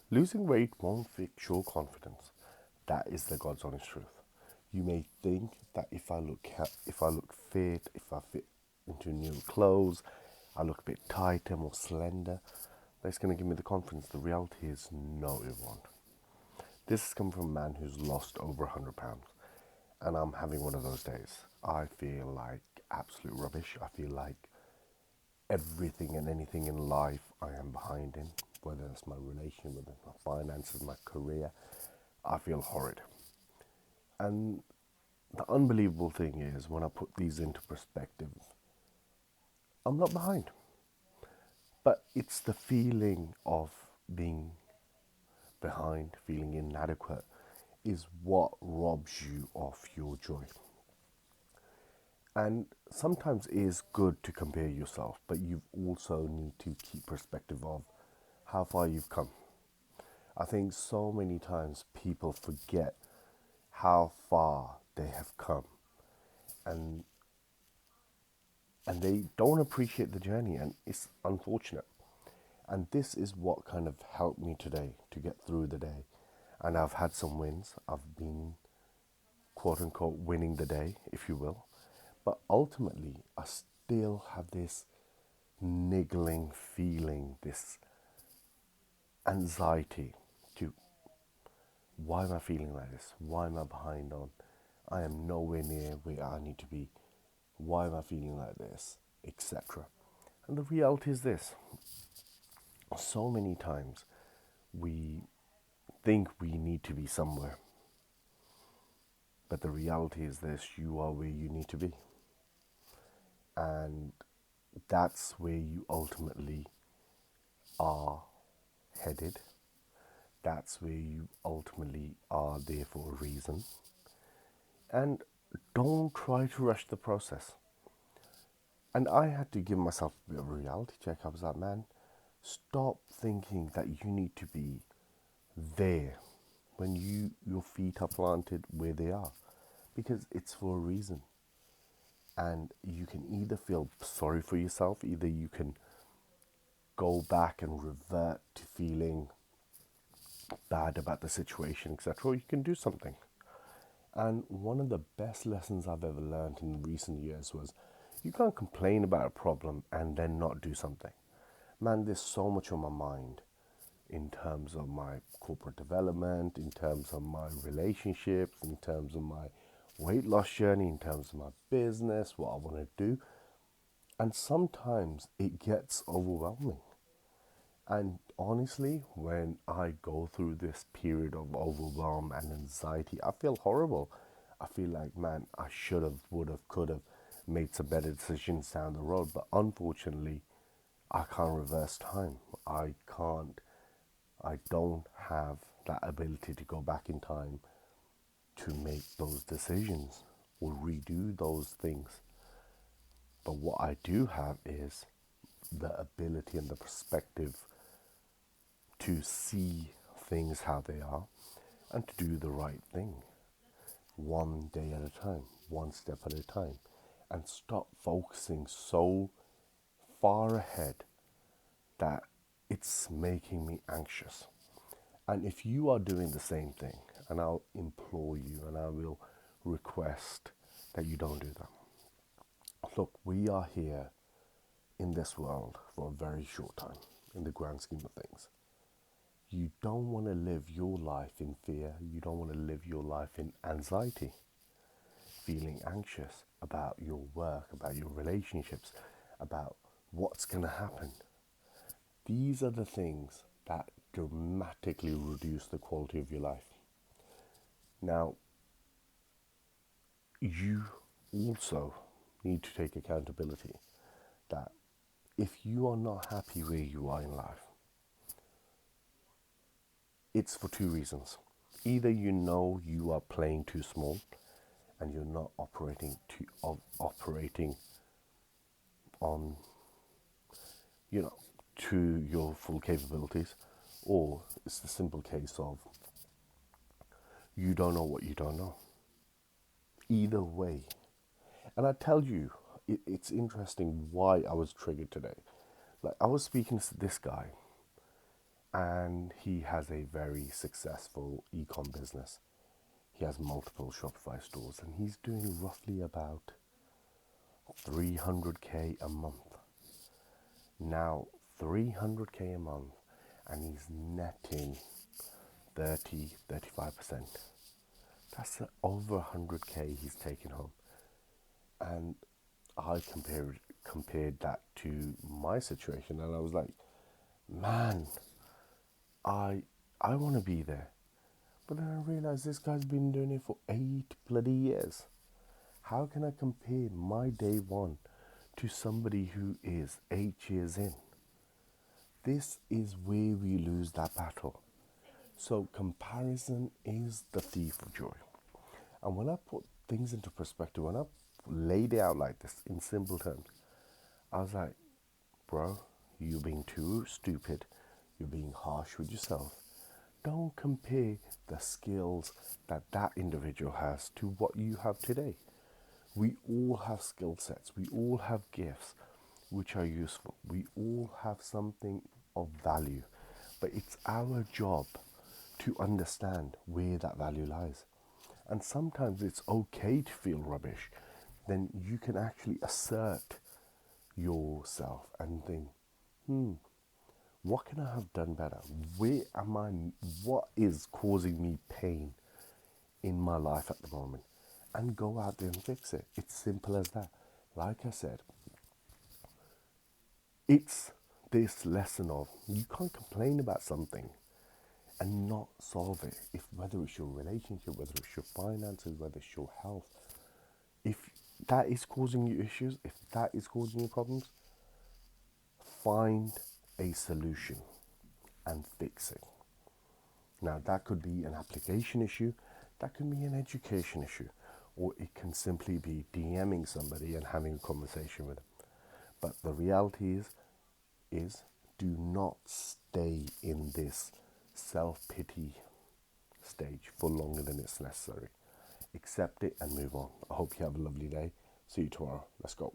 Losing weight won't fix your confidence. That is the God's honest truth. You may think that if I look fit, if I fit into new clothes, I look a bit tighter, more slender, that's going to give me the confidence. The reality is, no, it won't. This has come from a man who's lost over 100 pounds, and I'm having one of those days. I feel like absolute rubbish. I feel like everything and anything in life I am behind in, whether it's my relation, whether it's my finances, my career. I feel horrid. And the unbelievable thing is, when I put these into perspective, I'm not behind. But it's the feeling of being behind, feeling inadequate, is what robs you of your joy. And sometimes it is good to compare yourself, but you also need to keep perspective of how far you've come. I think so many times people forget how far they have come, and they don't appreciate the journey, and it's unfortunate. And this is what kind of helped me today to get through the day. And I've had some wins. I've been quote unquote winning the day, if you will. But ultimately, I still have this niggling feeling, this anxiety to, why am I feeling like this? Why am I behind on? I am nowhere near where I need to be. Why am I feeling like this? Etc. And the reality is this: so many times we think we need to be somewhere, but the reality is this: you are where you need to be. And that's where you ultimately are headed. That's where you ultimately are there for a reason. And don't try to rush the process. And I had to give myself a bit of a reality check. I was like, man, stop thinking that you need to be there when your feet are planted where they are, because it's for a reason. And you can either feel sorry for yourself, either you can go back and revert to feeling bad about the situation, etc., or you can do something. And one of the best lessons I've ever learned in recent years was, you can't complain about a problem and then not do something. Man, there's so much on my mind in terms of my corporate development, in terms of my relationships, in terms of my weight loss journey, in terms of my business, what I want to do. And sometimes it gets overwhelming. And honestly, when I go through this period of overwhelm and anxiety, I feel horrible. I feel like, man, I should have, would have, could have made some better decisions down the road. But unfortunately, I can't reverse time. I don't have that ability to go back in time to make those decisions or redo those things. But what I do have is the ability and the perspective to see things how they are and to do the right thing, one day at a time, one step at a time, and stop focusing so far ahead that it's making me anxious. And if you are doing the same thing, and I'll implore you and I will request that you don't do that. Look, we are here in this world for a very short time in the grand scheme of things. You don't want to live your life in fear. You don't want to live your life in anxiety, feeling anxious about your work, about your relationships, about what's going to happen. These are the things that dramatically reduce the quality of your life. Now, you also need to take accountability that if you are not happy where you are in life, it's for two reasons. Either you know you are playing too small and you're not operating on, you know, to your full capabilities, or it's the simple case of you don't know what you don't know. Either way, and I tell you, it's interesting why I was triggered today. Like, I was speaking to this guy, and he has a very successful e-com business. He has multiple Shopify stores, and he's doing roughly about 300k a month. Now, 300k a month, and he's netting 35%. That's over 100k he's taken home. And I compared that to my situation, and I was like, man, I want to be there. But then I realized this guy's been doing it for 8 bloody years. How can I compare my day one to somebody who is 8 years in? This is where we lose that battle. So comparison is the thief of joy. And when I put things into perspective, when I laid it out like this in simple terms, I was like, bro, you're being too stupid. You're being harsh with yourself. Don't compare the skills that that individual has to what you have today. We all have skill sets. We all have gifts which are useful. We all have something of value. But it's our job to understand where that value lies. And sometimes it's okay to feel rubbish. Then you can actually assert yourself and think, what can I have done better? Where am I? What is causing me pain in my life at the moment? And go out there and fix it. It's simple as that. Like I said, it's this lesson of you can't complain about something and not solve it. If whether it's your relationship, whether it's your finances, whether it's your health, if that is causing you issues, if that is causing you problems, find a solution and fix it. Now, that could be an application issue, that can be an education issue, or it can simply be DMing somebody and having a conversation with them. But the reality is do not stay in this self-pity stage for longer than it's necessary. Accept it and move on. I hope you have a lovely day. See you tomorrow. Let's go.